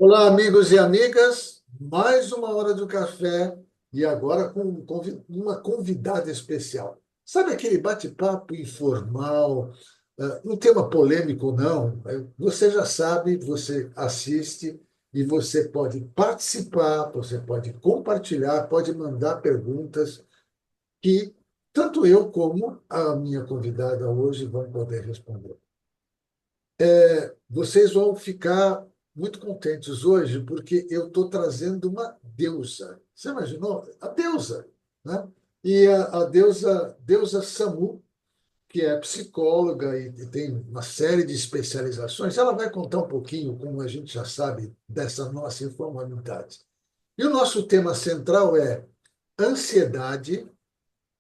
Olá, amigos e amigas. Mais uma hora do café e agora com uma convidada especial. Sabe aquele bate-papo informal, um tema polêmico, não? Você já sabe, você assiste e você pode participar, você pode compartilhar, pode mandar perguntas que tanto eu como a minha convidada hoje vão poder responder. Vocês vão ficar muito contentes hoje, porque eu estou trazendo uma deusa. Você imaginou? A deusa, né? E a deusa Samu, que é psicóloga e tem uma série de especializações, ela vai contar um pouquinho, como a gente já sabe, dessa nossa informalidade. E o nosso tema central é ansiedade,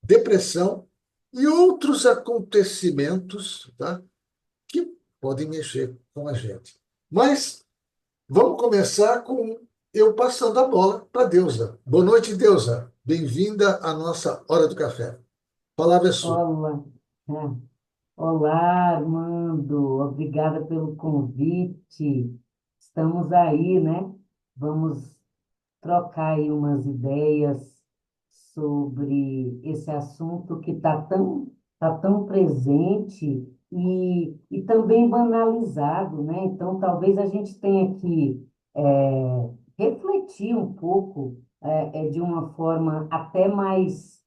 depressão e outros acontecimentos, tá? Que podem mexer com a gente. Mas vamos começar com eu passando a bola para a Deusa. Boa noite, Deusa. Bem-vinda à nossa Hora do Café. A palavra é sua. Olá, ah, olá, Armando. Obrigada pelo convite. Estamos aí, né? Vamos trocar aí umas ideias sobre esse assunto que tá tão presente e também banalizado, né? Então, talvez a gente tenha que refletir um pouco de uma forma até mais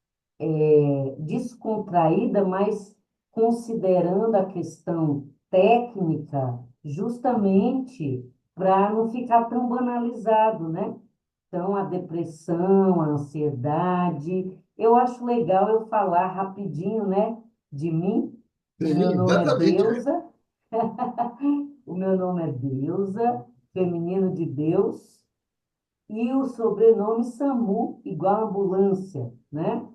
descontraída, mas considerando a questão técnica, justamente para não ficar tão banalizado, né? Então, a depressão, a ansiedade. Eu acho legal eu falar rapidinho, né, de mim. O meu Sim, nome é exatamente. Deusa, o meu nome é Deusa, feminino de Deus, e o sobrenome SAMU, igual ambulância, né?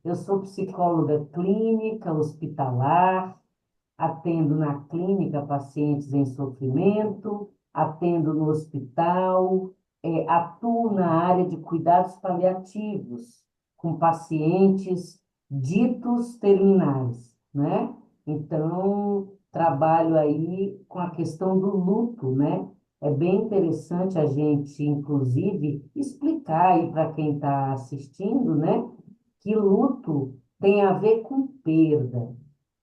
Eu sou psicóloga clínica, hospitalar, atendo na clínica pacientes em sofrimento, atendo no hospital, atuo na área de cuidados paliativos com pacientes ditos terminais, né? Então, trabalho aí com a questão do luto, né? É bem interessante a gente, inclusive, explicar aí para quem está assistindo, né? Que luto tem a ver com perda.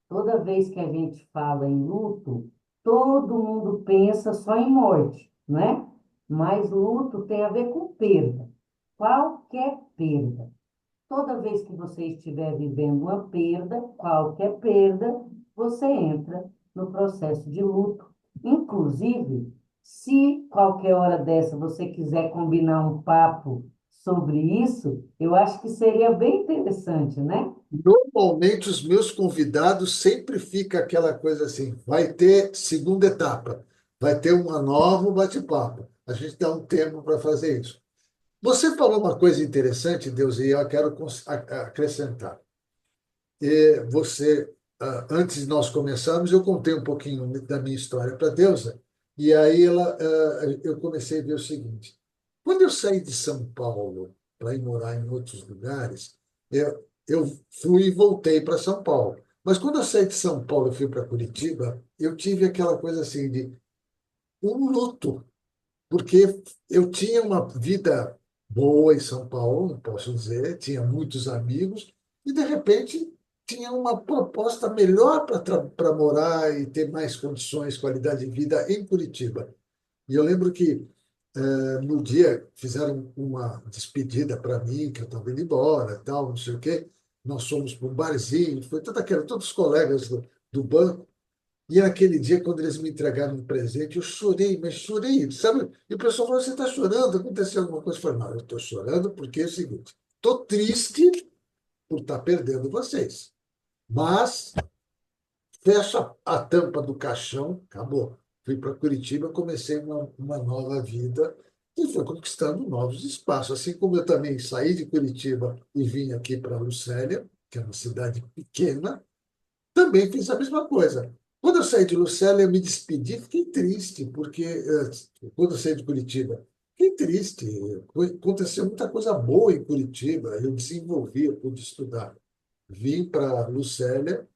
Toda vez que a gente fala em luto, todo mundo pensa só em morte, né? Mas luto tem a ver com perda. Qualquer perda. Toda vez que você estiver vivendo uma perda, qualquer perda, você entra no processo de luto. Inclusive, se qualquer hora dessa você quiser combinar um papo sobre isso, eu acho que seria bem interessante, né? Normalmente, os meus convidados sempre fica aquela coisa assim: vai ter segunda etapa, vai ter uma nova bate-papo. A gente dá um tempo para fazer isso. Você falou uma coisa interessante, Deus, e eu quero acrescentar. Você, antes de nós começarmos, eu contei um pouquinho da minha história para a Deusa, e aí eu comecei a ver o seguinte: quando eu saí de São Paulo para ir morar em outros lugares, eu fui e voltei para São Paulo. Mas quando eu saí de São Paulo e fui para Curitiba, eu tive aquela coisa assim de um luto, porque eu tinha uma vida boa em São Paulo, não posso dizer, tinha muitos amigos, e de repente tinha uma proposta melhor para morar e ter mais condições, qualidade de vida em Curitiba. E eu lembro que no dia fizeram uma despedida para mim, que eu estava indo embora, tal, não sei o quê. Nós fomos para um barzinho, foi todos os colegas do banco. E naquele dia, quando eles me entregaram um presente, eu chorei, mas chorei, sabe? E o pessoal falou: você está chorando? Aconteceu alguma coisa? Eu falei: não, eu estou chorando porque é o seguinte: estou triste por estar perdendo vocês. Mas fecha a tampa do caixão, acabou. Fui para Curitiba, comecei uma nova vida e fui conquistando novos espaços. Assim como eu também saí de Curitiba e vim aqui para Lucélia, que é uma cidade pequena, também fiz a mesma coisa. Quando eu saí de Lucélia, eu me despedi, fiquei triste, porque quando eu saí de Curitiba, fiquei triste. Aconteceu muita coisa boa em Curitiba, eu desenvolvi, eu pude estudar. Vim para Lucélia,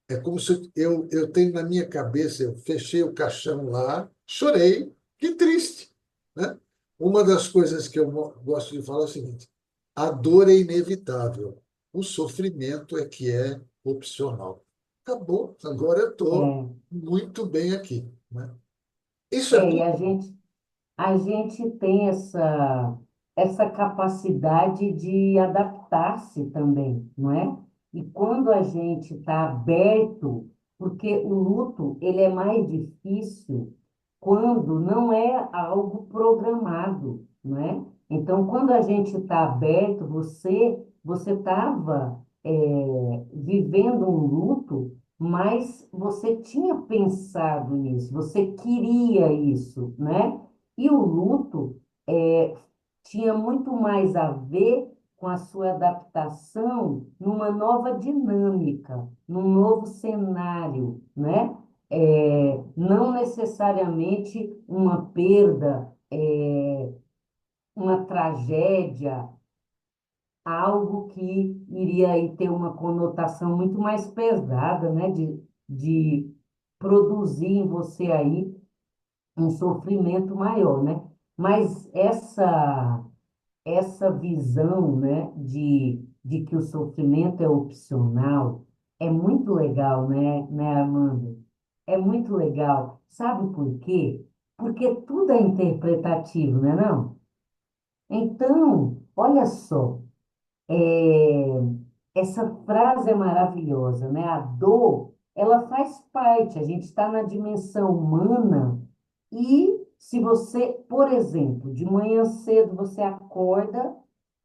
é como se eu tenho na minha cabeça, eu fechei o caixão lá, chorei, Que triste, né? Uma das coisas que eu gosto de falar é o seguinte: a dor é inevitável, o sofrimento é que é opcional. Acabou, agora eu estou É, muito bem aqui, né? Isso é e bom. a gente tem essa capacidade de adaptar-se também, não é? E quando a gente está aberto, porque o luto ele é mais difícil quando não é algo programado, não é? Então, quando a gente está aberto, você estava vivendo um luto, mas você tinha pensado nisso, você queria isso, né? E o luto tinha muito mais a ver com a sua adaptação numa nova dinâmica, num novo cenário, né? Não necessariamente uma perda, uma tragédia, algo que iria aí ter uma conotação muito mais pesada, né? De produzir em você aí um sofrimento maior, né? Mas essa visão, né, de que o sofrimento é opcional é muito legal, né, Armando? É muito legal. Sabe por quê? Porque tudo é interpretativo, né, não? Então, olha só, é, essa frase é maravilhosa, né? A dor, ela faz parte, a gente está na dimensão humana e se você, por exemplo, de manhã cedo você acorda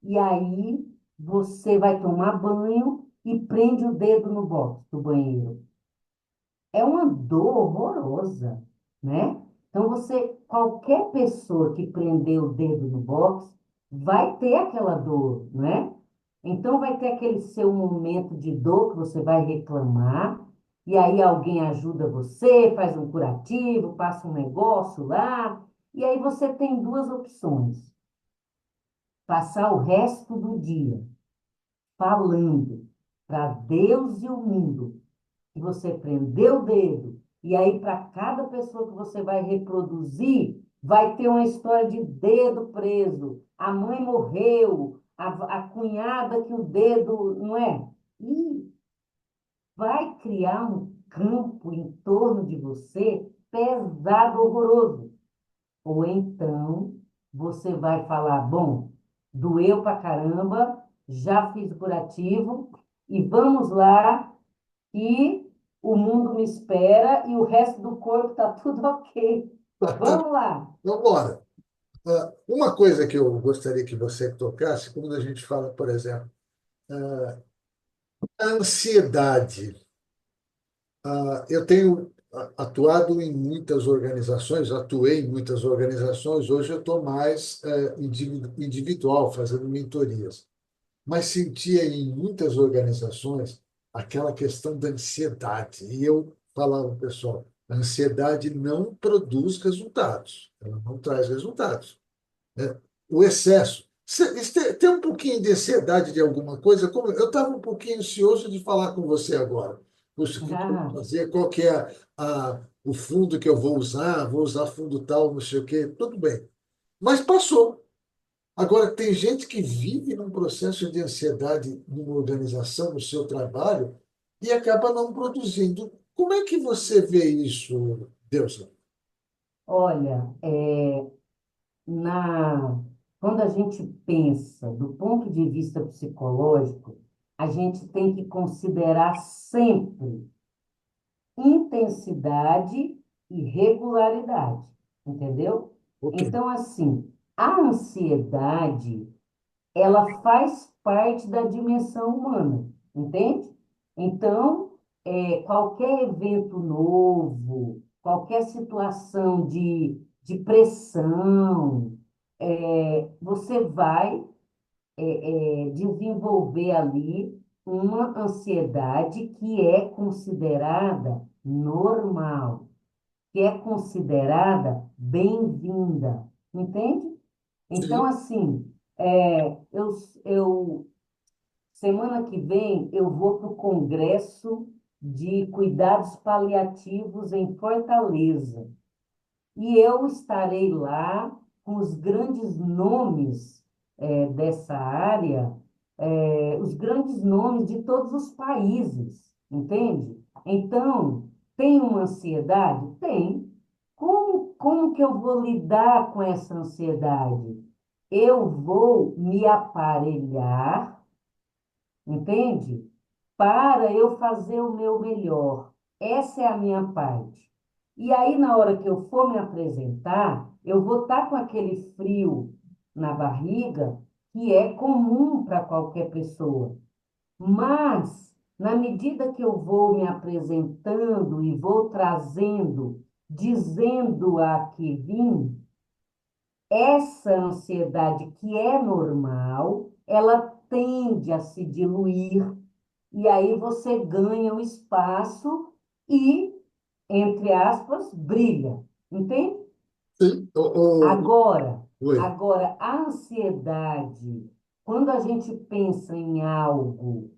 e aí você vai tomar banho e prende o dedo no box do banheiro. É uma dor horrorosa, né? Então qualquer pessoa que prender o dedo no box vai ter aquela dor, né? Então vai ter aquele seu momento de dor que você vai reclamar, e aí alguém ajuda você, faz um curativo, passa um negócio lá, e aí você tem duas opções: passar o resto do dia falando para Deus e o mundo que você prendeu o dedo, e aí para cada pessoa que você vai reproduzir, vai ter uma história de dedo preso. A mãe morreu, a cunhada que o dedo, não é? E vai criar um campo em torno de você pesado, horroroso. Ou então você vai falar, bom, doeu pra caramba, já fiz o curativo e vamos lá e o mundo me espera e o resto do corpo está tudo ok. Vamos lá. Então, bora. Uma coisa que eu gostaria que você tocasse, quando a gente fala, por exemplo, a ansiedade. Eu tenho atuado em muitas organizações, atuei em muitas organizações, hoje eu estou mais individual, fazendo mentorias. Mas sentia em muitas organizações aquela questão da ansiedade. E eu falava, pessoal, a ansiedade não produz resultados, ela não traz resultados, né? O excesso. Tem um pouquinho de ansiedade de alguma coisa? Como eu estava um pouquinho ansioso de falar com você agora. Puxa, o que eu vou Ah, fazer? Qual que é o fundo que eu vou usar? Vou usar fundo tal, não sei o quê. Tudo bem. Mas passou. Agora, tem gente que vive num processo de ansiedade numa organização, no seu trabalho, e acaba não produzindo. Como é que você vê isso, Deus? olha, quando a gente pensa do ponto de vista psicológico, a gente tem que considerar sempre intensidade e regularidade, entendeu? Ok. Então, assim, a ansiedade, ela faz parte da dimensão humana, entende? Então, qualquer evento novo, qualquer situação de pressão, você vai desenvolver ali uma ansiedade que é considerada normal, que é considerada bem-vinda, entende? Então, Sim. assim, eu semana que vem eu vou para o Congresso de Cuidados Paliativos em Fortaleza. e eu estarei lá com os grandes nomes dessa área, os grandes nomes de todos os países, entende? Então, tem uma ansiedade? Tem. Como que eu vou lidar com essa ansiedade? Eu vou me aparelhar, entende? Para eu fazer o meu melhor. Essa é a minha parte. E aí, na hora que eu for me apresentar, eu vou estar com aquele frio na barriga, que é comum para qualquer pessoa. Mas, na medida que eu vou me apresentando e vou trazendo, dizendo a que vim, essa ansiedade que é normal, ela tende a se diluir e aí você ganha o espaço e, entre aspas, brilha. Entende? Sim. Agora, Oi. agora, a ansiedade, quando a gente pensa em algo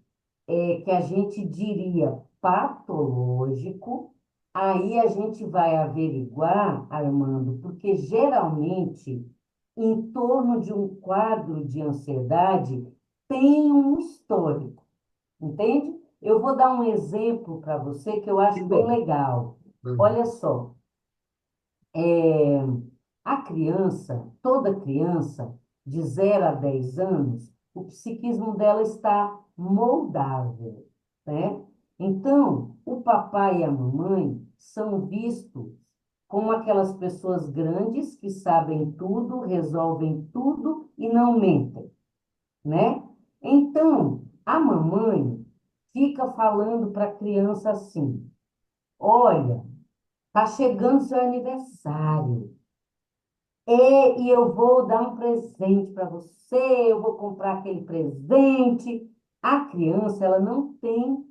que a gente diria patológico, aí a gente vai averiguar, Armando, porque geralmente, em torno de um quadro de ansiedade, tem um histórico. Entende? Eu vou dar um exemplo para você que eu acho bem Igual. legal. Uhum. Olha só, é, a criança, toda criança, de 0 a 10 anos, o psiquismo dela está moldável, né? Então, o papai e a mamãe são vistos como aquelas pessoas grandes que sabem tudo, resolvem tudo e não mentem, né? Então, a mamãe fica falando para a criança assim: olha, tá chegando seu aniversário. E eu vou dar um presente para você, eu vou comprar aquele presente. A criança, ela não tem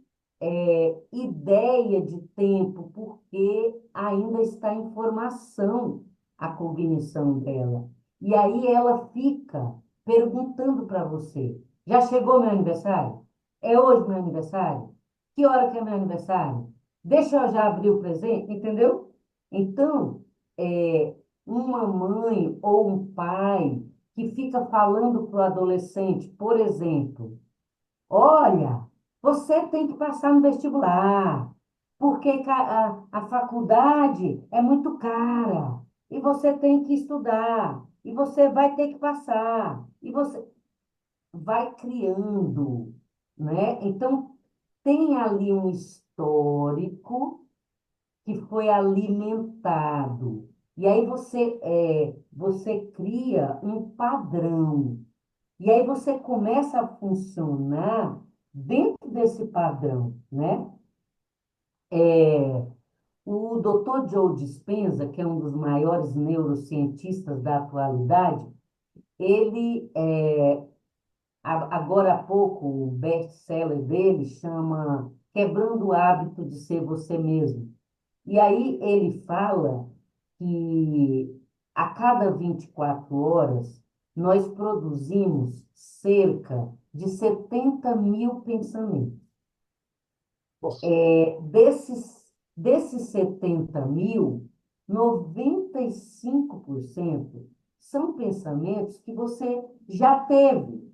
ideia de tempo, porque ainda está em formação a cognição dela. E aí ela fica perguntando para você: já chegou meu aniversário? É hoje meu aniversário? Que hora que é meu aniversário? Deixa eu já abrir o presente, entendeu? Então, é, uma mãe ou um pai que fica falando para o adolescente, por exemplo, olha, você tem que passar no vestibular, porque a faculdade é muito cara, e você tem que estudar, e você vai ter que passar, e você vai criando, né? Então, tem ali um histórico que foi alimentado. E aí você cria um padrão. E aí você começa a funcionar dentro desse padrão, né? O Dr. Joe Dispenza, que é um dos maiores neurocientistas da atualidade, ele, agora há pouco, o best-seller dele chama Quebrando o Hábito de Ser Você Mesmo. E aí ele fala que a cada 24 horas nós produzimos cerca de 70 mil pensamentos. Nossa. Desses 70 mil, 95% são pensamentos que você já teve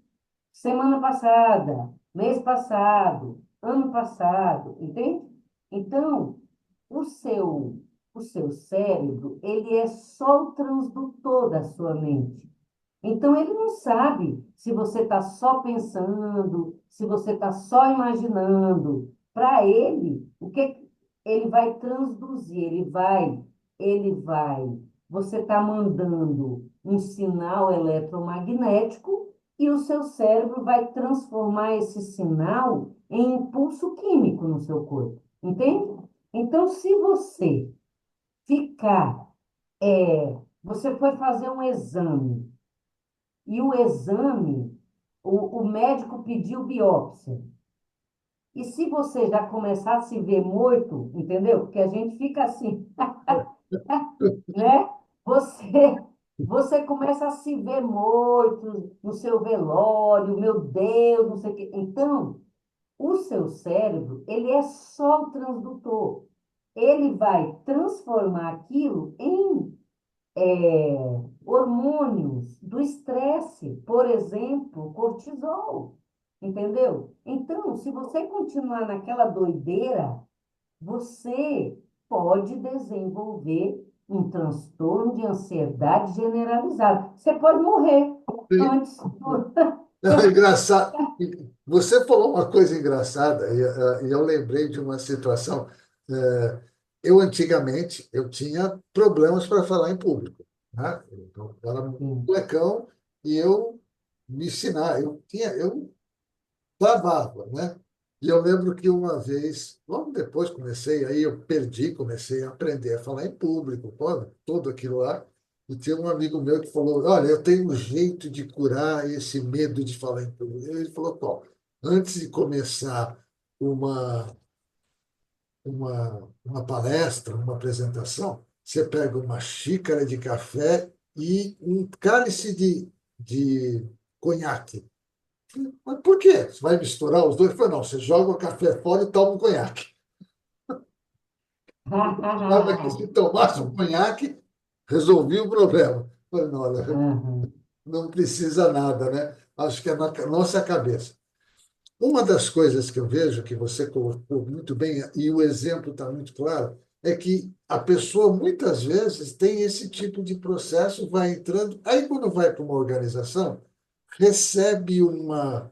semana passada, mês passado, ano passado, entende? Então, o seu, o seu cérebro, ele é só o transdutor da sua mente. Então, ele não sabe se você está só pensando, se você está só imaginando. Para ele, o que ele vai transduzir? Você está mandando um sinal eletromagnético e o seu cérebro vai transformar esse sinal em impulso químico no seu corpo. Entende? Então, se você ficar, você foi fazer um exame e o exame, o médico pediu biópsia. E se você já começar a se ver morto, entendeu? Porque a gente fica assim, né? Você, você começa a se ver morto no seu velório, meu Deus, não sei o quê. Então, o seu cérebro, ele é só o transdutor. Ele vai transformar aquilo em hormônios do estresse, por exemplo, cortisol, entendeu? Então, se você continuar naquela doideira, você pode desenvolver um transtorno de ansiedade generalizado. Você pode morrer antes do... Não, é engraçado. Você falou uma coisa engraçada e eu lembrei de uma situação. Eu antigamente eu tinha problemas para falar em público, né? Eu era um Sim. molecão e eu me ensinar, eu travava, né? E eu lembro que uma vez, logo depois comecei, aí eu perdi, comecei a aprender a falar em público, pô, tudo aquilo lá. E tinha um amigo meu que falou: Olha, eu tenho um jeito de curar esse medo de falar em público. Ele falou: Pô, antes de começar uma, uma palestra, uma apresentação, você pega uma xícara de café e um cálice de conhaque. Mas por quê? Você vai misturar os dois? Ele falou, não, você joga o café fora e toma um conhaque. Achava que se tomasse um conhaque, resolvia o problema. Eu falei, não, olha, Aham. não precisa nada, né? Acho que é na nossa cabeça. Uma das coisas que eu vejo, que você colocou muito bem, e o exemplo está muito claro, é que a pessoa muitas vezes tem esse tipo de processo, vai entrando, aí quando vai para uma organização, recebe uma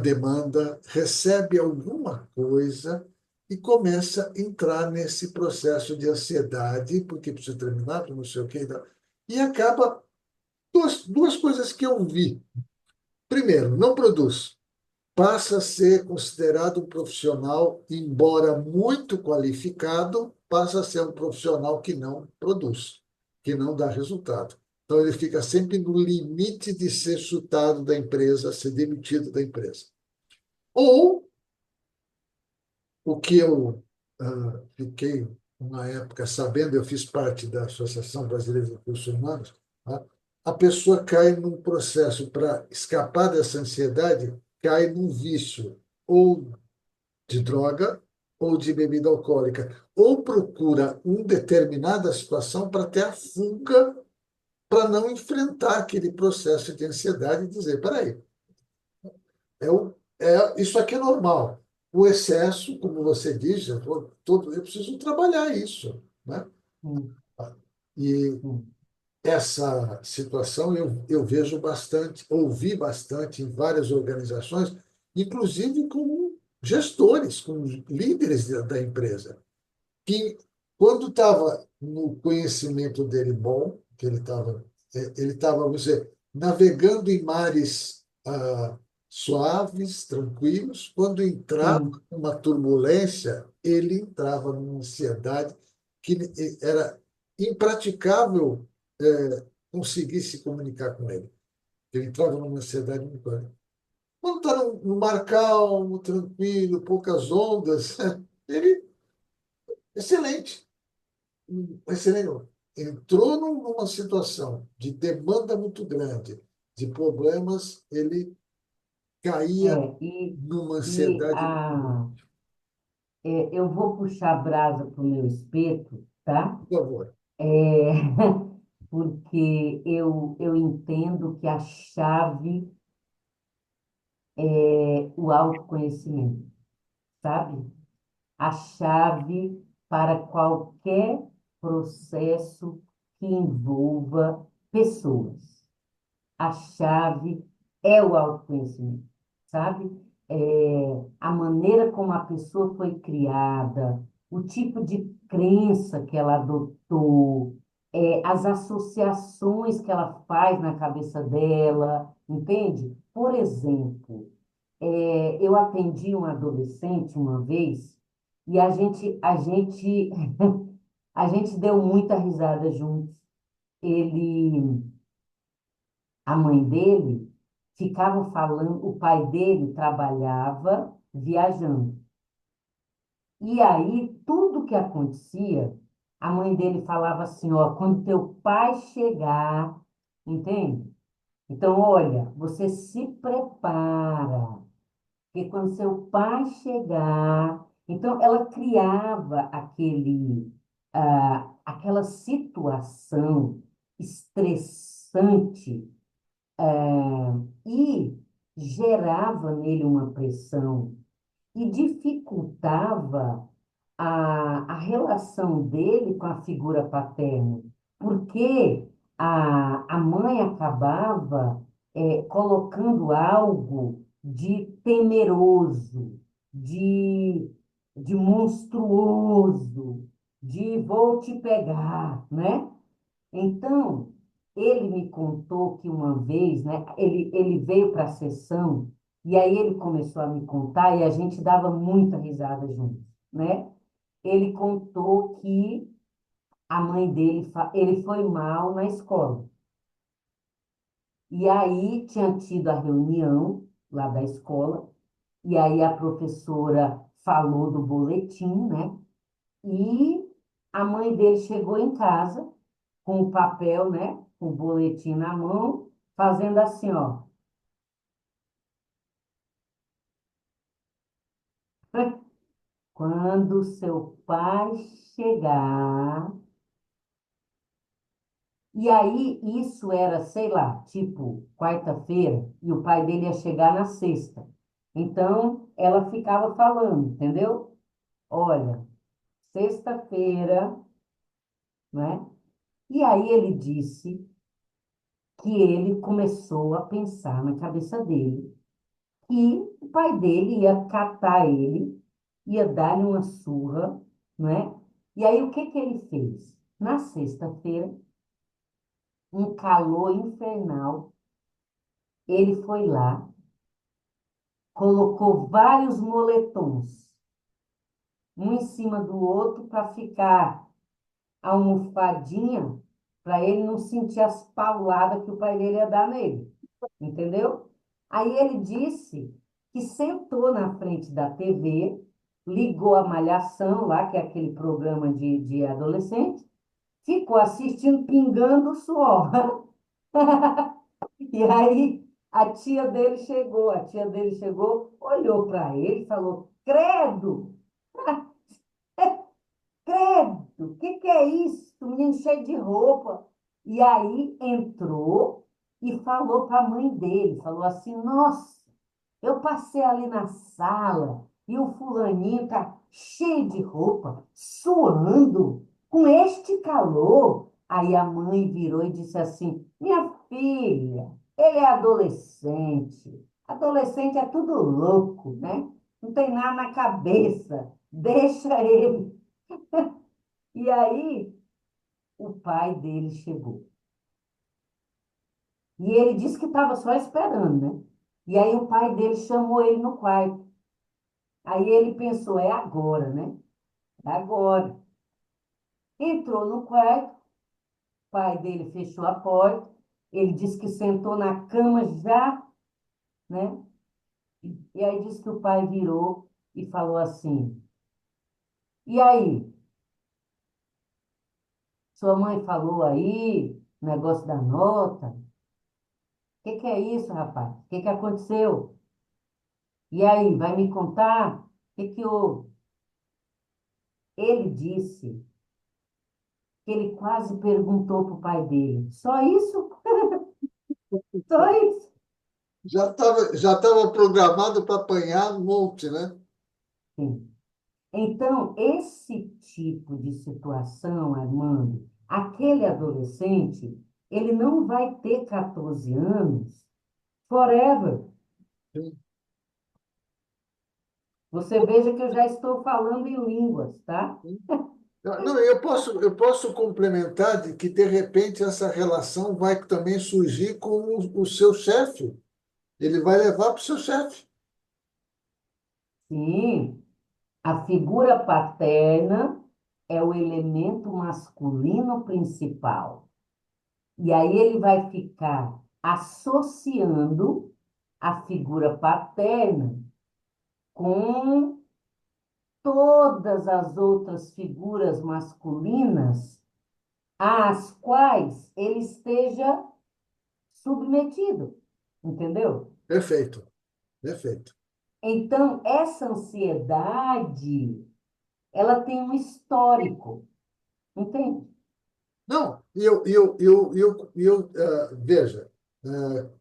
demanda, recebe alguma coisa e começa a entrar nesse processo de ansiedade, porque precisa terminar, porque não sei o quê, e acaba duas coisas que eu vi. Primeiro, não produz. Passa a ser considerado um profissional, embora muito qualificado, passa a ser um profissional que não produz, que não dá resultado. Então, ele fica sempre no limite de ser chutado da empresa, ser demitido da empresa. Ou o que eu fiquei, uma época, sabendo, eu fiz parte da Associação Brasileira de Recursos Humanos, tá? A pessoa cai num processo para escapar dessa ansiedade, cai num vício ou de droga ou de bebida alcoólica, ou procura uma determinada situação para ter a fuga, para não enfrentar aquele processo de ansiedade e dizer, peraí, isso aqui é normal. O excesso, como você diz, eu preciso trabalhar isso, né? Sim, E sim. essa situação eu vejo bastante, ouvi bastante em várias organizações, inclusive com gestores, com líderes da empresa, que quando estava no conhecimento dele bom, que ele estava, vamos dizer, navegando em mares suaves, tranquilos, quando entrava Sim. uma turbulência, ele entrava numa ansiedade que era impraticável conseguir se comunicar com ele. Ele entrava numa ansiedade muito grande. Quando está no mar calmo, tranquilo, poucas ondas, ele excelente. Excelente. Entrou numa situação de demanda muito grande, de problemas, ele caía É, e, numa e ansiedade muito grande. eu vou puxar a brasa para o meu espeto, tá? Por favor. É, porque eu entendo que a chave é o autoconhecimento, sabe? A chave para qualquer processo que envolva pessoas. A chave é o autoconhecimento, sabe? A maneira como a pessoa foi criada, o tipo de crença que ela adotou, as associações que ela faz na cabeça dela, entende? Por exemplo, eu atendi um adolescente uma vez e a gente deu muita risada juntos. Ele A mãe dele ficava falando, o pai dele trabalhava viajando. E aí, tudo que acontecia, a mãe dele falava assim, ó, quando teu pai chegar, entende? Então, olha, você se prepara, porque quando seu pai chegar, então ela criava aquela situação estressante, e gerava nele uma pressão e dificultava a relação dele com a figura paterna, porque a mãe acabava colocando algo de temeroso, de, de monstruoso, de vou te pegar, né? Então, ele me contou que uma vez, né, ele veio para a sessão e aí ele começou a me contar e a gente dava muita risada juntos, né? Ele contou que a mãe dele, ele foi mal na escola. E aí tinha tido a reunião lá da escola, e aí a professora falou do boletim, né? E a mãe dele chegou em casa com o papel, né? Com o boletim na mão, fazendo assim, ó. Quando seu pai chegar. E aí, isso era, sei lá, tipo, quarta-feira, e o pai dele ia chegar na sexta. Então, ela ficava falando, entendeu? Olha, sexta-feira, né? E aí ele disse que ele começou a pensar na cabeça dele que o pai dele ia catar ele, ia dar-lhe uma surra, né? E aí o que que ele fez? Na sexta-feira, um calor infernal, ele foi lá, colocou vários moletons, um em cima do outro para ficar almofadinha, para ele não sentir as pauladas que o pai dele ia dar nele, entendeu? Aí ele disse que sentou na frente da TV, ligou a Malhação lá, que é aquele programa de adolescente, ficou assistindo pingando o suor. E aí a tia dele chegou, olhou para ele e falou: Credo, credo, o que que é isso? O menino cheio de roupa. E aí entrou e falou para a mãe dele, falou assim: Nossa, eu passei ali na sala e o fulaninho tá cheio de roupa, suando, com este calor. Aí a mãe virou e disse assim: Minha filha, ele é adolescente. Adolescente é tudo louco, né? Não tem nada na cabeça. Deixa ele. E aí o pai dele chegou. E ele disse que estava só esperando, né? E aí o pai dele chamou ele no quarto. Aí ele pensou, é agora, né? É agora. Entrou no quarto, o pai dele fechou a porta, ele disse que sentou na cama já, né? E aí disse que o pai virou e falou assim: E aí, sua mãe falou aí, negócio da nota? O que é isso, rapaz? O que aconteceu? E aí, vai me contar? O que houve? Ele disse que ele quase perguntou para o pai dele: Só isso? Só isso? Já estava programado para apanhar um monte, né? Sim. Então, esse tipo de situação, Armando, aquele adolescente, ele não vai ter 14 anos forever. Sim. Você veja que eu já estou falando em línguas, tá? Não, eu posso complementar de que, de repente, essa relação vai também surgir com o seu chefe. Ele vai levar para o seu chefe. Sim, a figura paterna é o elemento masculino principal. E aí ele vai ficar associando a figura paterna com todas as outras figuras masculinas às quais ele esteja submetido, entendeu? Perfeito, perfeito. Então, essa ansiedade, ela tem um histórico, entende? Não, veja,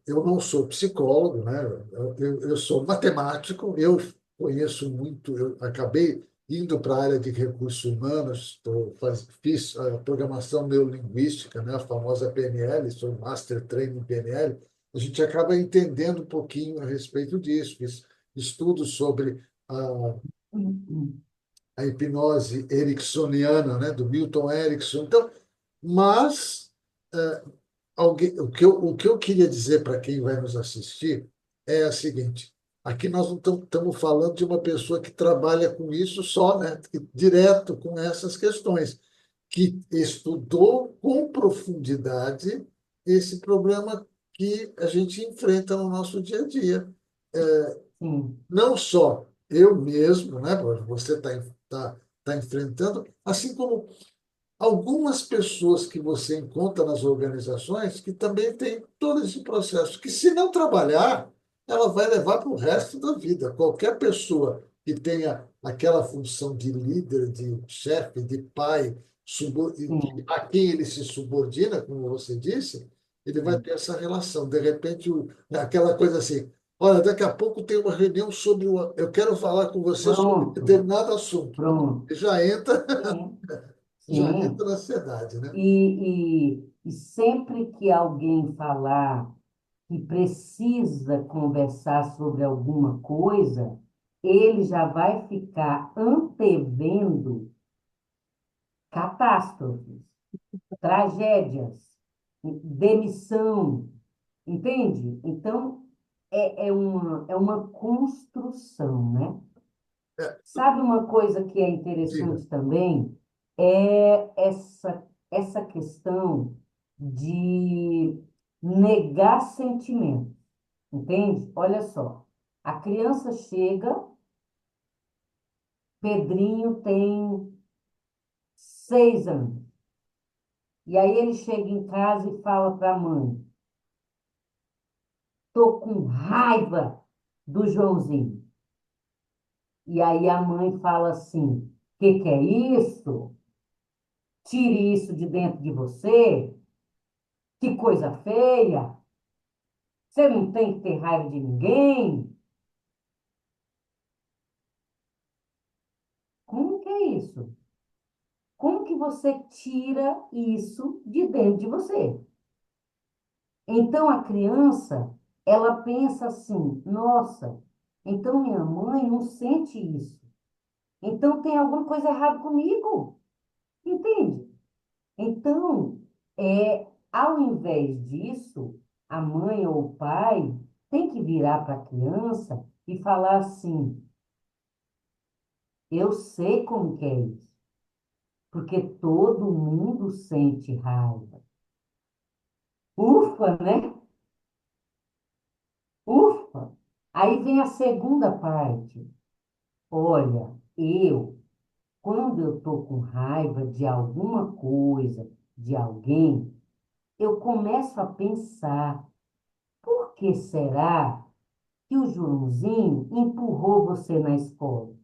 eu não sou psicólogo, né? Eu sou matemático, eu conheço muito, eu acabei indo para a área de recursos humanos, fiz programação neurolinguística, né? A famosa PNL, sou Master Trainer em PNL, a gente acaba entendendo um pouquinho a respeito disso, fiz estudos sobre a hipnose ericksoniana, né? Do Milton Erickson. Então, mas o que eu queria dizer para quem vai nos assistir é a seguinte: aqui nós não estamos falando de uma pessoa que trabalha com isso só, né, direto com essas questões, que estudou com profundidade esse problema que a gente enfrenta no nosso dia a dia. Sim, Não só eu mesmo, né, você tá enfrentando, assim como algumas pessoas que você encontra nas organizações que também têm todo esse processo, que se não trabalhar, ela vai levar para o resto da vida. Qualquer pessoa que tenha aquela função de líder, de chefe, de pai, sim, a quem ele se subordina, como você disse, ele vai sim. ter essa relação. De repente, aquela coisa assim, olha, daqui a pouco tem uma reunião sobre eu quero falar com você sobre Pronto, determinado assunto. pronto. Já entra, Sim, já entra sim. na ansiedade, né? E sempre que alguém falar que precisa conversar sobre alguma coisa, ele já vai ficar antevendo catástrofes, tragédias, demissão, entende? Então, é uma construção, né? É, Sabe uma coisa que é diga. interessante também? É essa questão de negar sentimentos, entende? Olha só, a criança chega, Pedrinho tem 6 anos, e aí ele chega em casa e fala para a mãe: tô com raiva do Joãozinho. E aí a mãe fala assim: que é isso? Tire isso de dentro de você. Que coisa feia! Você não tem que ter raiva de ninguém. Como que é isso? Como que você tira isso de dentro de você? Então a criança, ela pensa assim: nossa, então minha mãe não sente isso. Então tem alguma coisa errada comigo. Entende? Então, ao invés disso, a mãe ou o pai tem que virar para a criança e falar assim: eu sei como que é isso, porque todo mundo sente raiva. Ufa, né? Ufa! Aí vem a segunda parte. Olha, quando eu estou com raiva de alguma coisa, de alguém, eu começo a pensar: por que será que o Joãozinho empurrou você na escola?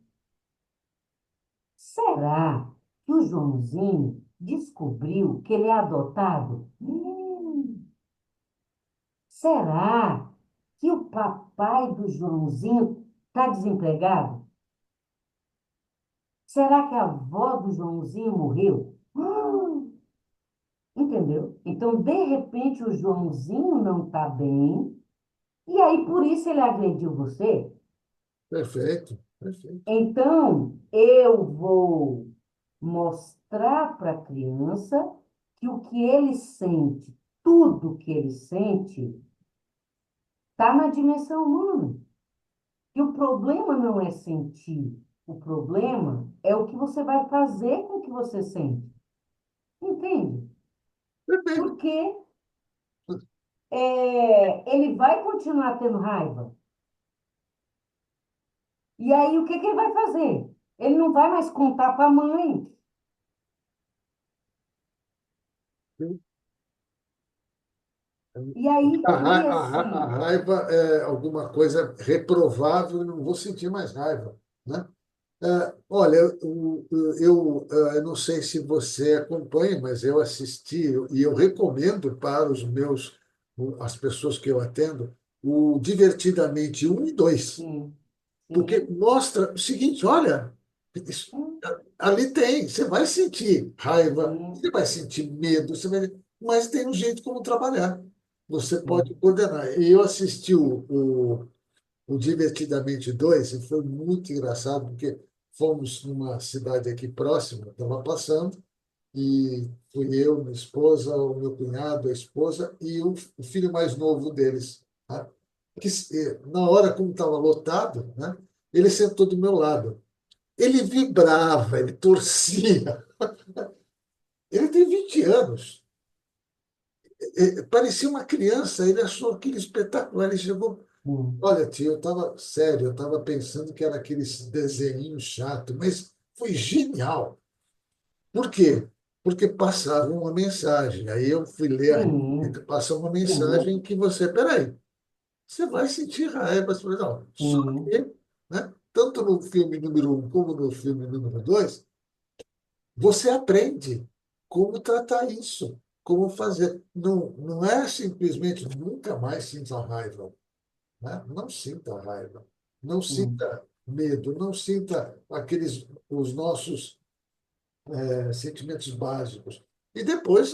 Será que o Joãozinho descobriu que ele é adotado? Será que o papai do Joãozinho está desempregado? Será que a avó do Joãozinho morreu? Entendeu? Então, de repente, o Joãozinho não está bem, e aí por isso ele agrediu você. Perfeito, perfeito. Então, eu vou mostrar para a criança que o que ele sente, tudo que ele sente, está na dimensão humana. Que o problema não é sentir, o problema é o que você vai fazer com o que você sente. Entende? Perfeito. Porque ele vai continuar tendo raiva. E aí, o que que ele vai fazer? Ele não vai mais contar para a mãe. E aí A cria-se. raiva é alguma coisa reprovável, eu não vou sentir mais raiva, né? Olha, eu não sei se você acompanha, mas eu assisti e eu recomendo para as pessoas que eu atendo, o Divertidamente um e 2, Sim, porque sim, mostra o seguinte, olha, isso- sim, ali tem, você vai sentir raiva, sim, você vai sentir medo, mas tem um jeito como trabalhar. Você pode sim. coordenar. E eu assisti o Divertidamente 2 e foi muito engraçado, porque fomos numa cidade aqui próxima, estava passando, e fui eu, minha esposa, o meu cunhado, a esposa e o filho mais novo deles. Tá? Na hora, como estava lotado, né, ele sentou do meu lado. Ele vibrava, ele torcia. Ele tem 20 anos. Parecia uma criança, ele achou aquilo espetacular. Ele chegou. Sim. Olha, tio, eu estava sério, eu estava pensando que era aqueles desenhinhos chato, mas foi genial. Por quê? Porque passava uma mensagem. Aí eu fui ler a Sim, receita, passa uma sim, mensagem que peraí, você vai sentir raiva. Você fala, não, só sim, que, né, tanto no filme número um como no filme número dois, você aprende como tratar isso, como fazer. Não, não é simplesmente nunca mais sinta raiva, né? Não sinta raiva, não sim, sinta medo, não sinta os nossos sentimentos básicos. E depois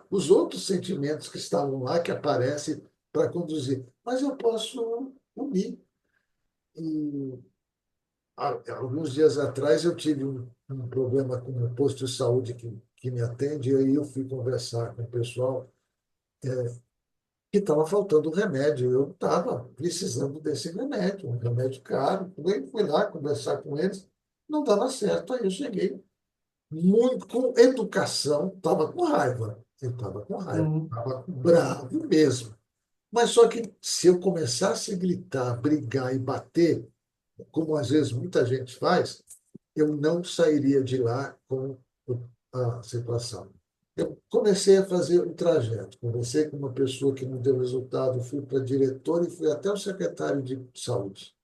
os outros sentimentos que estavam lá, que aparecem para conduzir. Mas eu posso unir. E alguns dias atrás eu tive um problema com o posto de saúde que me atende, e aí eu fui conversar com o pessoal que estava faltando um remédio. Eu estava precisando desse remédio, um remédio caro. Eu fui lá conversar com eles, não dava certo. Aí eu cheguei muito com educação, estava com raiva. Eu estava com raiva, sim, estava bravo mesmo. Mas só que se eu começasse a gritar, brigar e bater, como às vezes muita gente faz, eu não sairia de lá com a situação. Eu comecei a fazer um trajeto. Conversei com uma pessoa que não deu resultado, fui para diretor e fui até o secretário de saúde.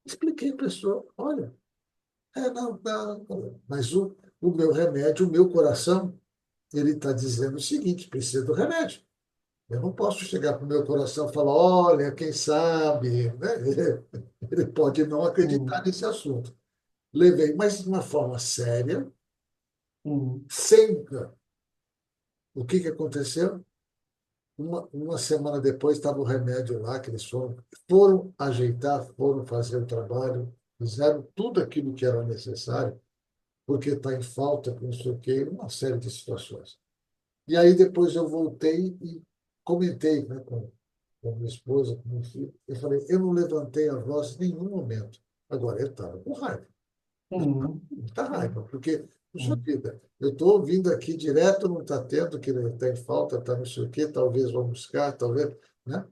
Expliquei para a pessoa, olha, não, não, mas o meu remédio, o meu coração, ele está dizendo o seguinte, precisa do remédio. Eu não posso chegar para o meu coração e falar, olha, quem sabe, né? Ele pode não acreditar sim, nesse assunto. Levei, mas de uma forma séria, sim, sem. O que aconteceu? Uma semana depois estava o remédio lá, que eles foram ajeitar, foram fazer o trabalho, fizeram tudo aquilo que era necessário, porque está em falta, não sei o quê, uma série de situações. E aí depois eu voltei e comentei, né, com minha esposa, com meu filho. Eu falei, eu não levantei a voz em nenhum momento. Agora, eu estava com raiva, sim, muita raiva, porque, puxa sim, vida, eu estou ouvindo aqui direto, não está tendo, que está em falta, está não sei o quê, talvez vão buscar, talvez, né?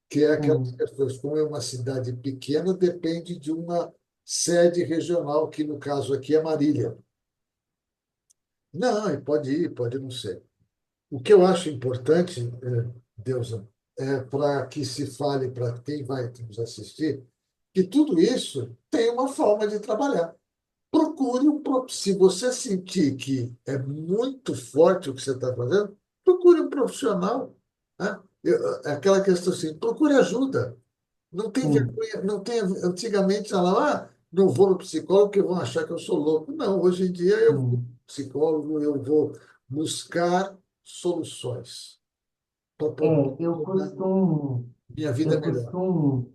Que é aquelas sim, questões, como é uma cidade pequena, depende de uma sede regional, que no caso aqui é Marília. Não, e pode ir, pode não ser. O que eu acho importante, Deusa, é para que se fale para quem vai nos assistir, que tudo isso tem uma forma de trabalhar. Se você sentir que é muito forte o que você está fazendo, procure um profissional. Né? É aquela questão assim, procure ajuda. Não tem sim, vergonha, não tem. Antigamente falava, não vou no psicólogo porque vão achar que eu sou louco. Não, hoje em dia eu vou no sim. psicólogo, eu vou buscar soluções para É, poder eu tornar costumo, minha vida eu melhor. costumo,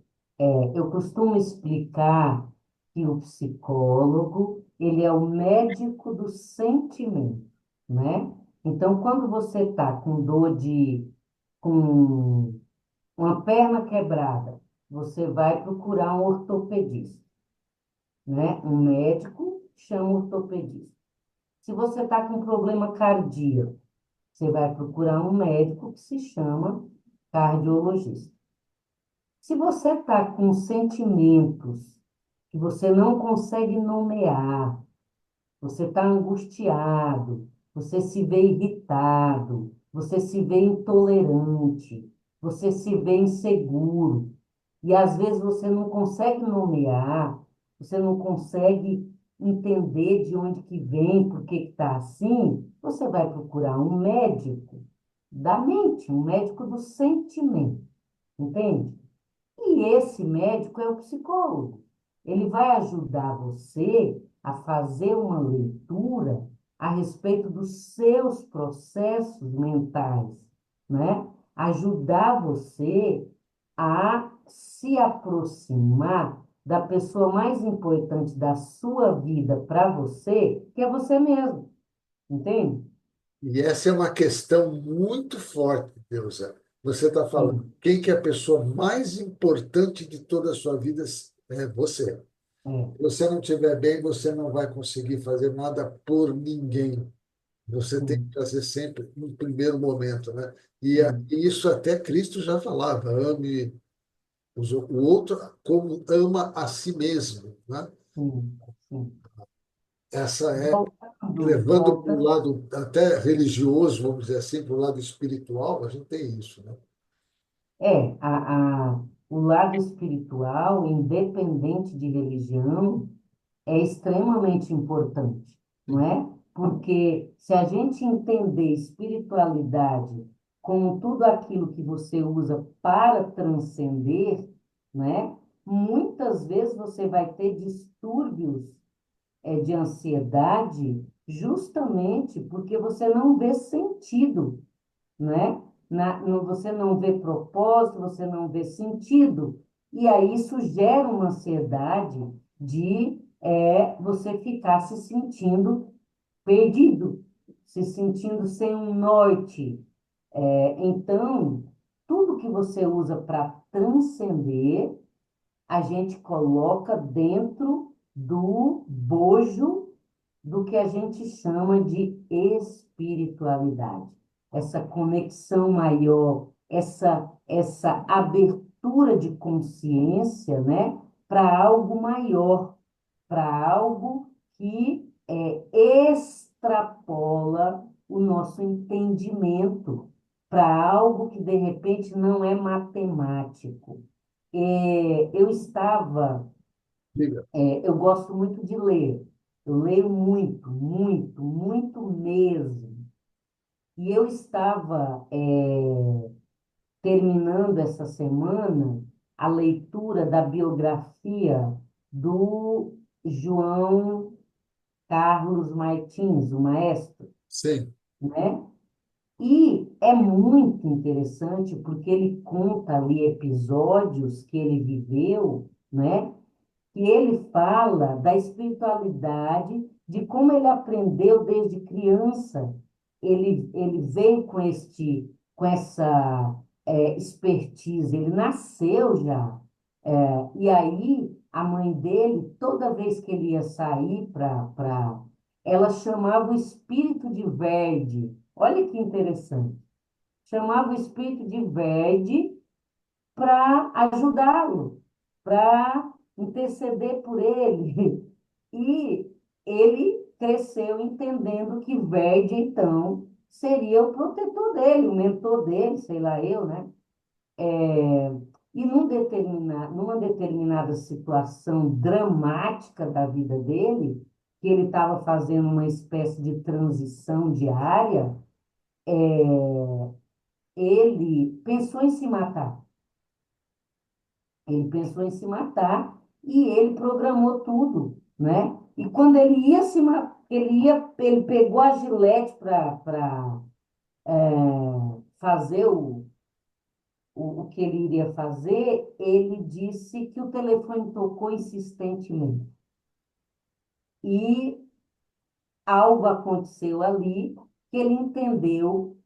eu costumo explicar que o psicólogo, ele é o médico do sentimento, né? Então, quando você está com dor com uma perna quebrada, você vai procurar um ortopedista, né? Um médico chama um ortopedista. Se você está com problema cardíaco, você vai procurar um médico que se chama cardiologista. Se você está com sentimentos que você não consegue nomear, você está angustiado, você se vê irritado, você se vê intolerante, você se vê inseguro, e às vezes você não consegue nomear, você não consegue entender de onde que vem, por que está assim, você vai procurar um médico da mente, um médico do sentimento, entende? E esse médico é o psicólogo. Ele vai ajudar você a fazer uma leitura a respeito dos seus processos mentais, né? Ajudar você a se aproximar da pessoa mais importante da sua vida para você, que é você mesmo, entende? E essa é uma questão muito forte, Deusa. Você está falando, Sim, quem que é a pessoa mais importante de toda a sua vida é você. é, Se você não estiver bem, você não vai conseguir fazer nada por ninguém. Você tem que sim, fazer sempre no primeiro momento, né? sim, E isso até Cristo já falava, ame o outro como ama a si mesmo, né? sim, sim. Essa é, Voltando, levando para o voltando. lado até religioso, vamos dizer assim, para o lado espiritual, a gente tem isso, né? O lado espiritual, independente de religião, é extremamente importante, não é? Porque se a gente entender espiritualidade como tudo aquilo que você usa para transcender, né? Muitas vezes você vai ter distúrbios de ansiedade justamente porque você não vê sentido, né? Você não vê propósito, você não vê sentido. E aí isso gera uma ansiedade de você ficar se sentindo perdido, se sentindo sem um norte. Então, tudo que você usa para transcender, a gente coloca dentro do bojo do que a gente chama de espiritualidade. Essa conexão maior, essa abertura de consciência, né, para algo maior, para algo que extrapola o nosso entendimento, para algo que de repente não é matemático. Diga. Eu gosto muito de ler. Eu leio muito, muito, muito mesmo. E eu estava terminando essa semana a leitura da biografia do João Carlos Martins, o maestro, Sim, né? E é muito interessante porque ele conta ali episódios que ele viveu, né? Que ele fala da espiritualidade, de como ele aprendeu desde criança. Ele veio com essa expertise, ele nasceu já. E aí, a mãe dele, toda vez que ele ia sair ela chamava o espírito de Verde. Olha que interessante. Chamava o espírito de Verde para ajudá-lo, para interceder por ele. E ele cresceu entendendo que Verde, então, seria o protetor dele, o mentor dele, sei lá eu, né? E numa determinada situação dramática da vida dele, que ele estava fazendo uma espécie de transição diária, ele pensou em se matar. Ele pensou em se matar e ele programou tudo, né? E quando ele ia se matar, ele pegou a gilete para fazer o que ele iria fazer, ele disse que o telefone tocou insistentemente. E algo aconteceu ali que ele entendeu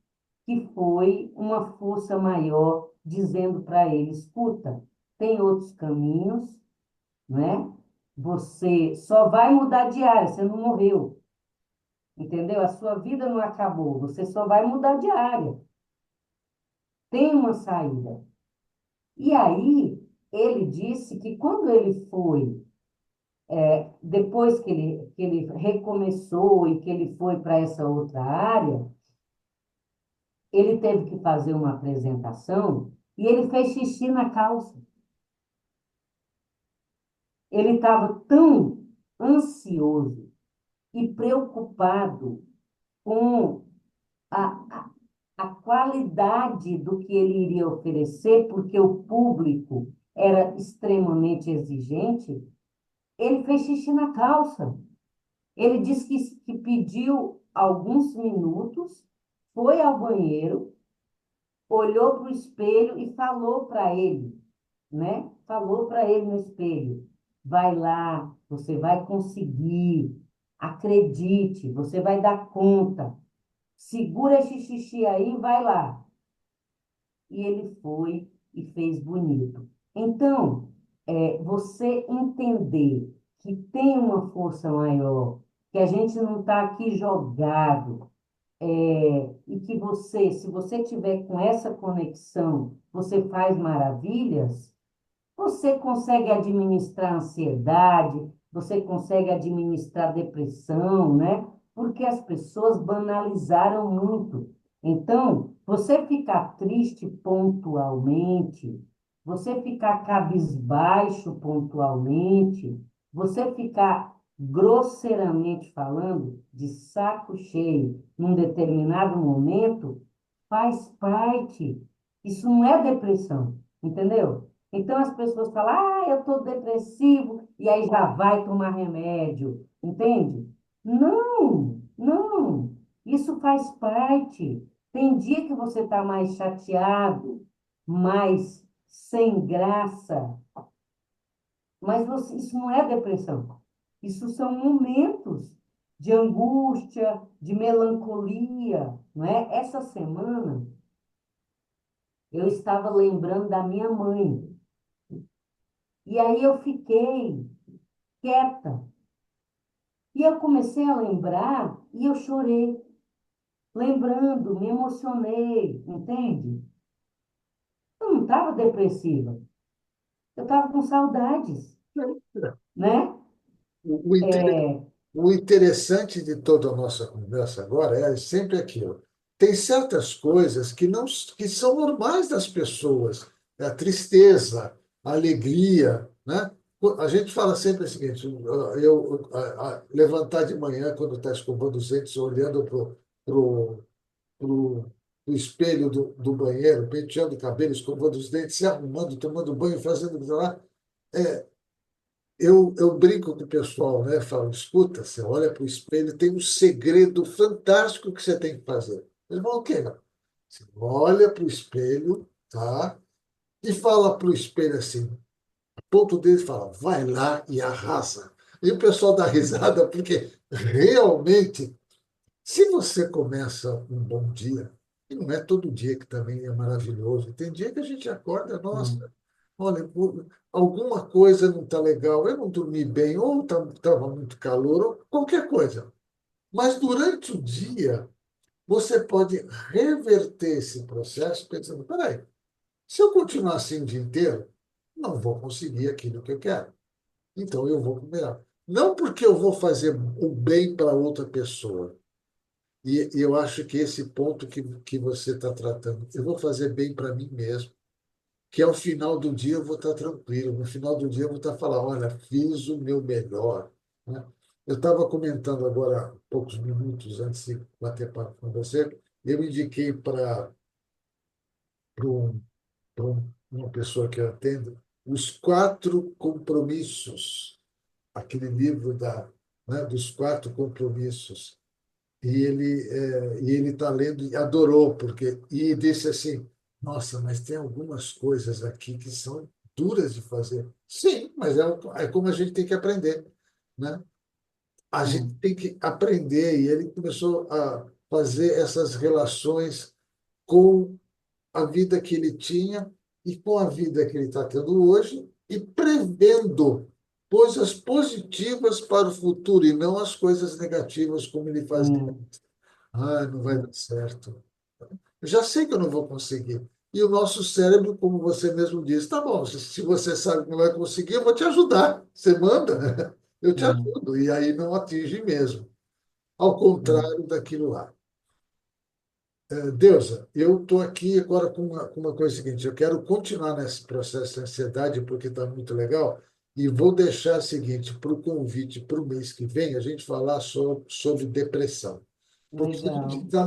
que foi uma força maior dizendo para ele: escuta, tem outros caminhos, né? Você só vai mudar de área, você não morreu, entendeu? A sua vida não acabou, você só vai mudar de área. Tem uma saída. E aí, ele disse que quando ele foi, depois que ele recomeçou e que ele foi para essa outra área, ele teve que fazer uma apresentação e ele fez xixi na calça. Ele estava tão ansioso e preocupado com a, a qualidade do que ele iria oferecer, porque o público era extremamente exigente, ele fez xixi na calça. Ele disse que pediu alguns minutos, foi ao banheiro, olhou para o espelho e falou para ele, né? Falou para ele no espelho: vai lá, você vai conseguir, acredite, você vai dar conta, segura esse xixi aí e vai lá. E ele foi e fez bonito. Então, você entender que tem uma força maior, que a gente não está aqui jogado, e que você, se você tiver com essa conexão, você faz maravilhas, você consegue administrar ansiedade, você consegue administrar depressão, né? Porque as pessoas banalizaram muito. Então, você ficar triste pontualmente, você ficar cabisbaixo pontualmente, você ficar grosseiramente falando, de saco cheio, num determinado momento, faz parte. Isso não é depressão, entendeu? Então as pessoas falam, eu estou depressivo, e aí já vai tomar remédio, entende? Não, não, isso faz parte. Tem dia que você está mais chateado, mais sem graça, mas isso não é depressão. Isso são momentos de angústia, de melancolia, não é? Essa semana eu estava lembrando da minha mãe. E aí eu fiquei quieta. E eu comecei a lembrar e eu chorei, lembrando, me emocionei, entende? Eu não estava depressiva, eu estava com saudades, né? O, o inter- É, o interessante de toda a nossa conversa agora é sempre aquilo. Tem certas coisas que são normais das pessoas. A tristeza, a alegria, né? A gente fala sempre o seguinte, levantar de manhã quando está escovando os dentes, olhando pro espelho do banheiro, penteando o cabelo, escovando os dentes, se arrumando, tomando banho, fazendo lá. É, eu brinco com o pessoal, né? Falo, escuta, você olha para o espelho, tem um segredo fantástico que você tem que fazer. Eles falam, o quê? Não? Você olha para o espelho, tá? E fala para o espelho assim, ponto dele e fala, vai lá e arrasa. E o pessoal dá risada, porque realmente, se você começa um bom dia, e não é todo dia que também é maravilhoso, tem dia que a gente acorda, hum, nossa, olha, alguma coisa não está legal, eu não dormi bem, ou estava muito calor, ou qualquer coisa. Mas durante o dia, você pode reverter esse processo pensando, peraí, se eu continuar assim o dia inteiro, não vou conseguir aquilo que eu quero. Então eu vou melhorar. Não porque eu vou fazer o bem para outra pessoa. E eu acho que esse ponto que você está tratando, eu vou fazer bem para mim mesmo, que ao final do dia eu vou estar tranquilo, no final do dia eu vou estar falando, olha, fiz o meu melhor, né? Eu estava comentando agora, poucos minutos antes de bater papo com você, eu indiquei uma pessoa que eu atendo os quatro compromissos, aquele livro dos quatro compromissos. E ele está lendo e adorou, e disse assim, nossa, mas tem algumas coisas aqui que são duras de fazer. Sim, mas é como a gente tem que aprender, né? A gente hum, tem que aprender, e ele começou a fazer essas relações com a vida que ele tinha e com a vida que ele está tendo hoje e prevendo coisas positivas para o futuro e não as coisas negativas como ele fazia. hum, Não vai dar hum, certo. Eu já sei que eu não vou conseguir. E o nosso cérebro, como você mesmo disse, tá bom, se você sabe que não vai conseguir, eu vou te ajudar. Você manda, eu te hum, ajudo. E aí não atinge mesmo. Ao hum, contrário daquilo lá. Deusa, eu estou aqui agora com uma coisa seguinte: eu quero continuar nesse processo de ansiedade, porque está muito legal. E vou deixar o seguinte, para o convite para o mês que vem, a gente falar sobre depressão. Porque se a gente Legal. está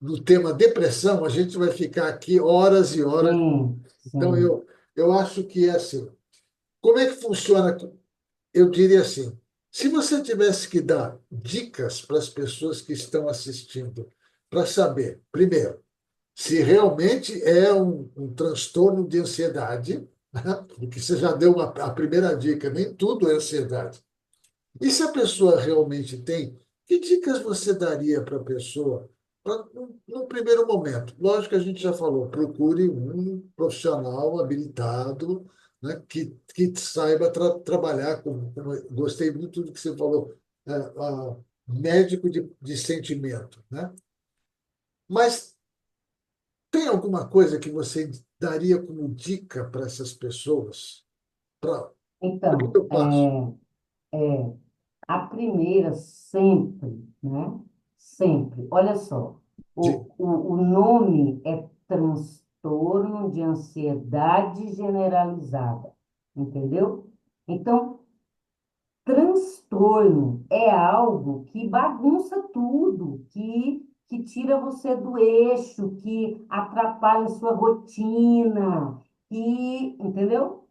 no tema depressão, a gente vai ficar aqui horas e horas. Sim, Então, sim. eu acho que é assim. Como é que funciona? Eu diria assim: se você tivesse que dar dicas para as pessoas que estão assistindo, para saber, primeiro, se realmente é um transtorno de ansiedade, né? Porque você já deu a primeira dica, nem tudo é ansiedade. E se a pessoa realmente tem, que dicas você daria para a pessoa no primeiro momento? Lógico que a gente já falou, procure um profissional habilitado, né, que saiba trabalhar gostei muito do que você falou, médico de sentimento, né? Mas tem alguma coisa que você daria como dica para essas pessoas? Para Então, eu passo. a primeira sempre, né? Sempre. Olha só, De, o nome é transtorno de ansiedade generalizada, entendeu? Então, transtorno é algo que bagunça tudo, que tira você do eixo, que atrapalha a sua rotina, entendeu?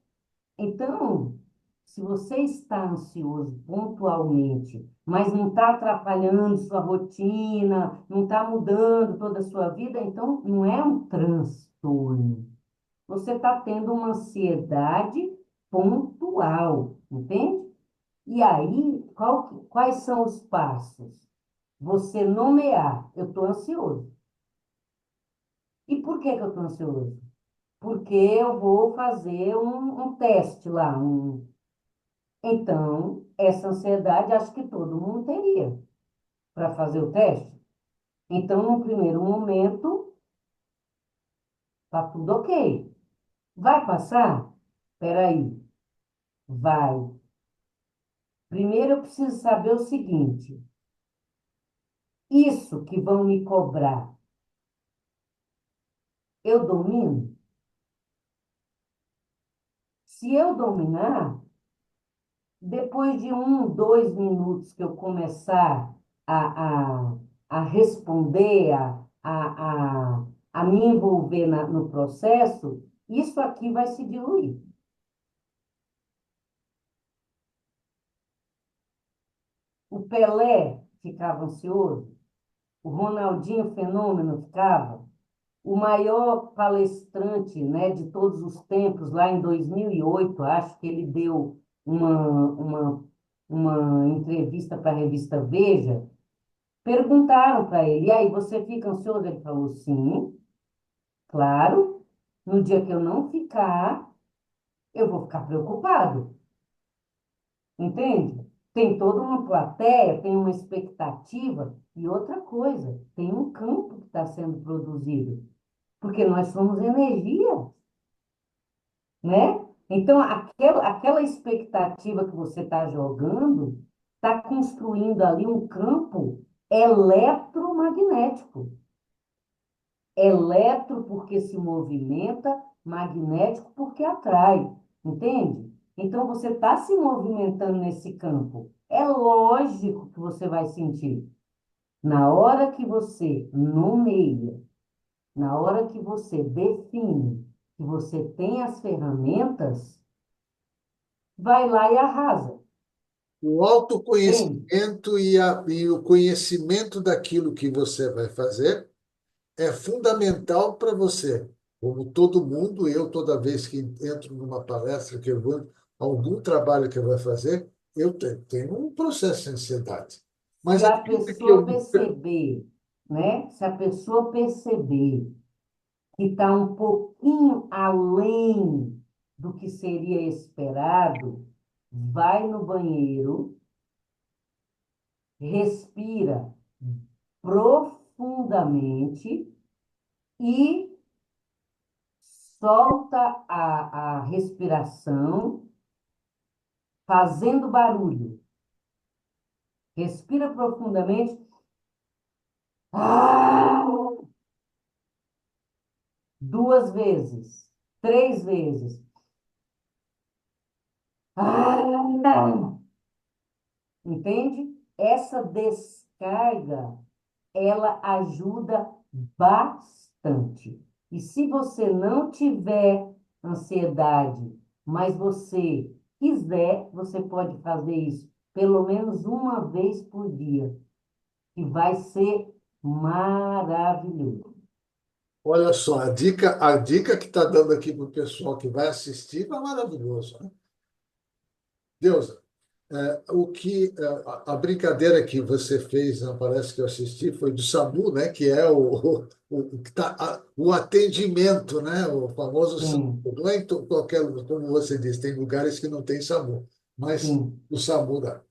Então, se você está ansioso pontualmente, mas não está atrapalhando sua rotina, não está mudando toda a sua vida, então não é um transtorno. Você está tendo uma ansiedade pontual, entende? E aí, quais são os passos? Você nomear, eu estou ansioso. E por que que eu estou ansioso? Porque eu vou fazer um teste lá, Então, essa ansiedade acho que todo mundo teria para fazer o teste. Então, no primeiro momento, tá tudo ok. Vai passar? Espera aí, vai. Primeiro eu preciso saber o seguinte: isso que vão me cobrar, eu domino? Se eu dominar, depois de 2 minutos que eu começar a, a, a responder, a me envolver no processo, isso aqui vai se diluir. O Pelé ficava ansioso, o Ronaldinho Fenômeno ficava, o maior palestrante, né, de todos os tempos, lá em 2008, acho que ele deu uma entrevista para a revista Veja. Perguntaram para ele, e aí, você fica ansioso? Ele falou, sim, claro. No dia que eu não ficar, eu vou ficar preocupado. Entende? Tem toda uma plateia, tem uma expectativa. E outra coisa, tem um campo que está sendo produzido. Porque nós somos energia, né? Então, aquela expectativa que você está jogando está construindo ali um campo eletromagnético. Eletro porque se movimenta, magnético porque atrai, entende? Então você está se movimentando nesse campo. É lógico que você vai sentir. Na hora que você nomeia, na hora que você define, que você tem as ferramentas, vai lá e arrasa. o Entende? autoconhecimento e o conhecimento daquilo que você vai fazer é fundamental para você. Como todo mundo, eu, toda vez que entro numa palestra, que eu vou, algum trabalho que eu vou fazer, eu tenho um processo de ansiedade. Mas Se a aquilo que eu pessoa perceber, né? Se a pessoa perceber que está um pouquinho além do que seria esperado, vai no banheiro, respira profundamente e solta a respiração fazendo barulho. Respira profundamente. Ah! 2 vezes, 3 vezes. Ah, entende? Essa descarga, ela ajuda bastante. E se você não tiver ansiedade, mas você quiser, você pode fazer isso pelo menos uma vez por dia, que vai ser maravilhoso. Olha só, a dica que está dando aqui para o pessoal que vai assistir é maravilhoso, né? Deus, a brincadeira que você fez, né, parece que eu assisti, foi do SAMU, né? Que é o atendimento, né? O famoso SAMU. Sim, Não é em qualquer, como você disse, tem lugares que não tem SAMU, mas sim, o SAMU dá.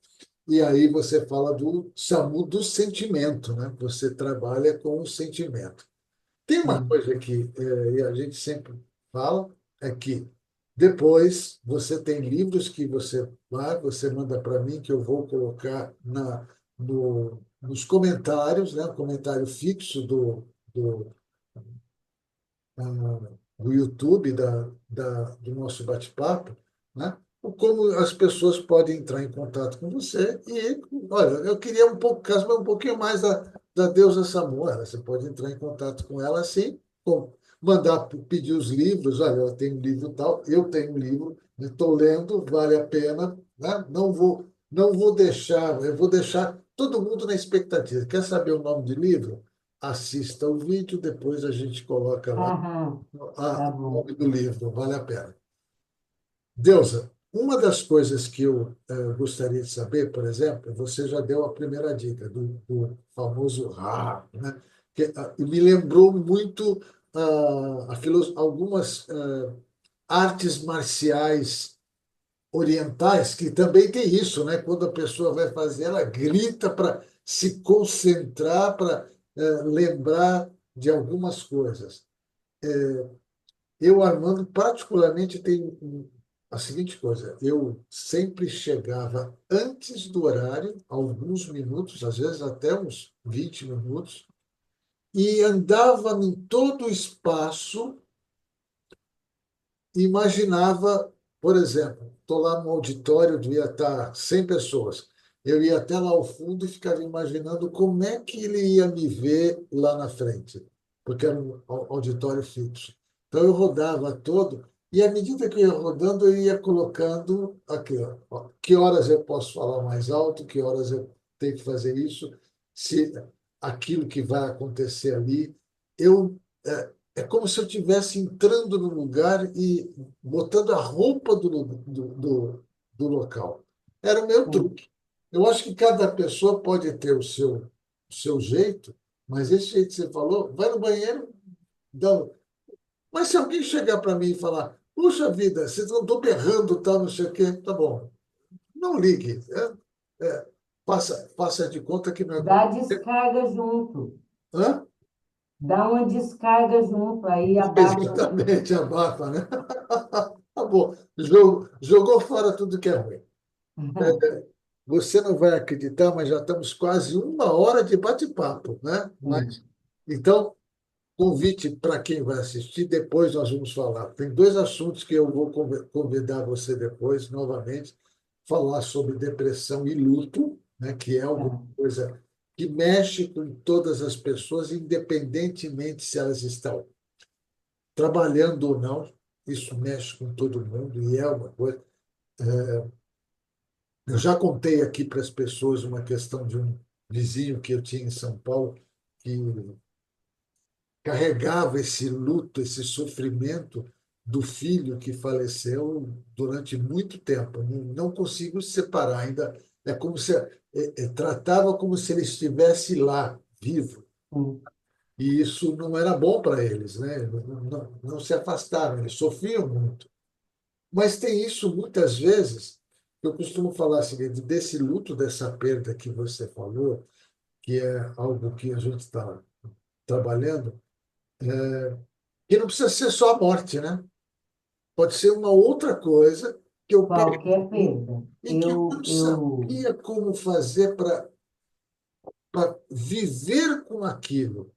E aí você fala do SAMU do sentimento, né? Você trabalha com o sentimento. Tem uma sim. coisa que e a gente sempre fala, é que depois você tem livros que você manda para mim, que eu vou colocar nos comentários, né? Comentário fixo do, do YouTube, do nosso bate-papo, né? Como as pessoas podem entrar em contato com você. E, olha, eu queria um pouco, mas um pouquinho mais da deusa Samoa. Você pode entrar em contato com ela assim, mandar pedir os livros. Olha, ela tem um livro tal, eu tenho um livro, estou lendo, vale a pena, né? Não vou deixar, eu vou deixar todo mundo na expectativa. Quer saber o nome do livro? Assista o vídeo, depois a gente coloca lá Aham, tá o bom. nome do livro, vale a pena. Deusa, uma das coisas que eu gostaria de saber, por exemplo, você já deu a primeira dica do famoso Ra, né? E me lembrou muito algumas artes marciais orientais, que também tem isso, né? Quando a pessoa vai fazer, ela grita para se concentrar, para lembrar de algumas coisas. Eu, Armando, particularmente, tenho a seguinte coisa: eu sempre chegava antes do horário, alguns minutos, às vezes até uns 20 minutos, e andava em todo o espaço. Imaginava, por exemplo, estou lá no auditório, devia estar 100 pessoas. Eu ia até lá ao fundo e ficava imaginando como é que ele ia me ver lá na frente, porque era um auditório fixo. Então eu rodava todo, e à medida que eu ia rodando, eu ia colocando aqui, ó, que horas eu posso falar mais alto, que horas eu tenho que fazer isso, se aquilo que vai acontecer ali. Eu é como se eu estivesse entrando no lugar e botando a roupa do local. Era o meu Sim. truque. Eu acho que cada pessoa pode ter o seu jeito, mas esse jeito que você falou, vai no banheiro, dá. Mas se alguém chegar para mim e falar, puxa vida, vocês não estão berrando, tal, não sei o quê, tá bom. Não ligue. Faça de conta que não é Dá comigo. descarga junto. Hã? Dá uma descarga junto, aí abafa. Exatamente, abafa, né? Tá bom. Jogou fora tudo que é ruim. Você não vai acreditar, mas já estamos quase uma hora de bate-papo, né? Sim, Então, convite para quem vai assistir, depois nós vamos falar. Tem dois assuntos que eu vou convidar você depois, novamente, falar sobre depressão e luto, né? Que é alguma tá. coisa que mexe com todas as pessoas, independentemente se elas estão trabalhando ou não. Isso mexe com todo mundo e é uma coisa. Eu já contei aqui para as pessoas uma questão de um vizinho que eu tinha em São Paulo, que carregava esse luto, esse sofrimento do filho que faleceu durante muito tempo. Não consigo separar ainda. É como se tratava como se ele estivesse lá, vivo. Sim, E isso não era bom para eles, né? Não se afastaram, eles sofriam muito. Mas tem isso muitas vezes. Eu costumo falar assim, desse luto, dessa perda que você falou, que é algo que a gente está trabalhando, que não precisa ser só a morte, né? Pode ser uma outra coisa que eu qualquer perdi perda. e que eu não Eu, sabia como fazer para viver com aquilo.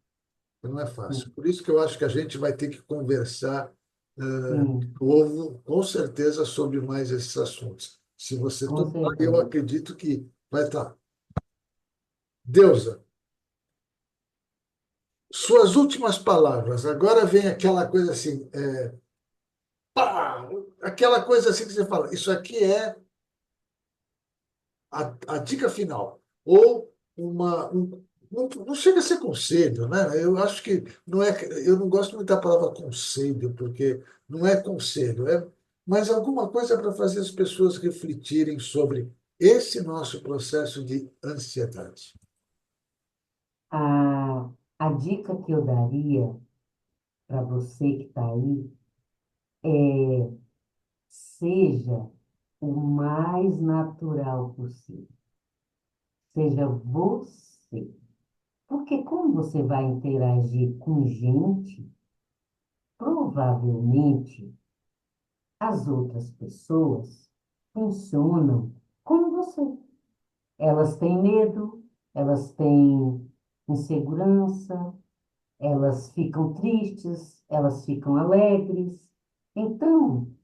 Não é fácil. sim, Por isso que eu acho que a gente vai ter que conversar sim, O povo, com certeza, sobre mais esses assuntos. Se você com topar, eu certeza. acredito que vai estar. Deusa, suas últimas palavras. Agora vem aquela coisa assim, pá, aquela coisa assim que você fala, isso aqui é a dica final. Ou não chega a ser conselho, né? Eu acho que não é, eu não gosto muito da palavra conselho, porque não é conselho, mas alguma coisa para fazer as pessoas refletirem sobre esse nosso processo de ansiedade. A dica que eu daria para você que está aí é: seja o mais natural possível. Seja você. Porque como você vai interagir com gente, provavelmente as outras pessoas funcionam como você. Elas têm medo, elas têm insegurança, elas ficam tristes, elas ficam alegres. Então,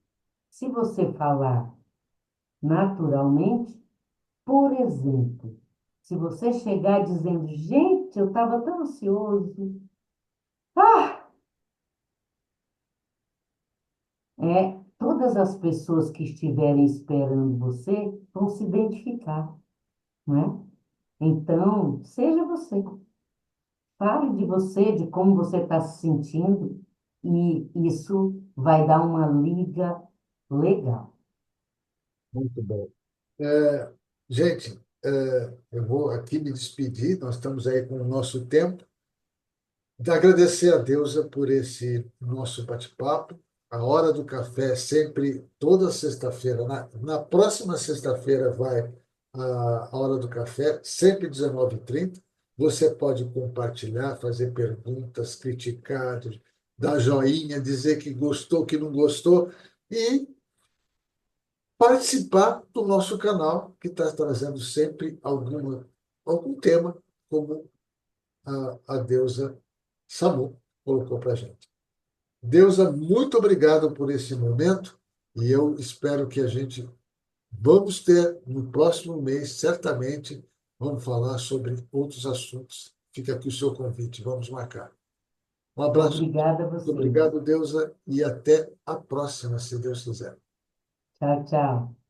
se você falar naturalmente, por exemplo, se você chegar dizendo, gente, eu estava tão ansioso, ah, todas as pessoas que estiverem esperando você vão se identificar, não é? Então, seja você. Fale de você, de como você está se sentindo, e isso vai dar uma liga legal. Muito bom. Gente, eu vou aqui me despedir, nós estamos aí com o nosso tempo. De agradecer a Deusa por esse nosso bate-papo. A Hora do Café é sempre toda sexta-feira. Na próxima sexta-feira vai a Hora do Café, sempre 19h30. Você pode compartilhar, fazer perguntas, criticar, dar joinha, dizer que gostou, que não gostou e participar do nosso canal, que está trazendo sempre algum tema, como a deusa Samu colocou para a gente. Deusa, muito obrigado por esse momento e eu espero que a gente vamos ter no próximo mês, certamente, vamos falar sobre outros assuntos. Fica aqui o seu convite, vamos marcar. Um abraço, Obrigada a muito vocês. obrigado, Deusa, e até a próxima, se Deus quiser. Tchau, tchau.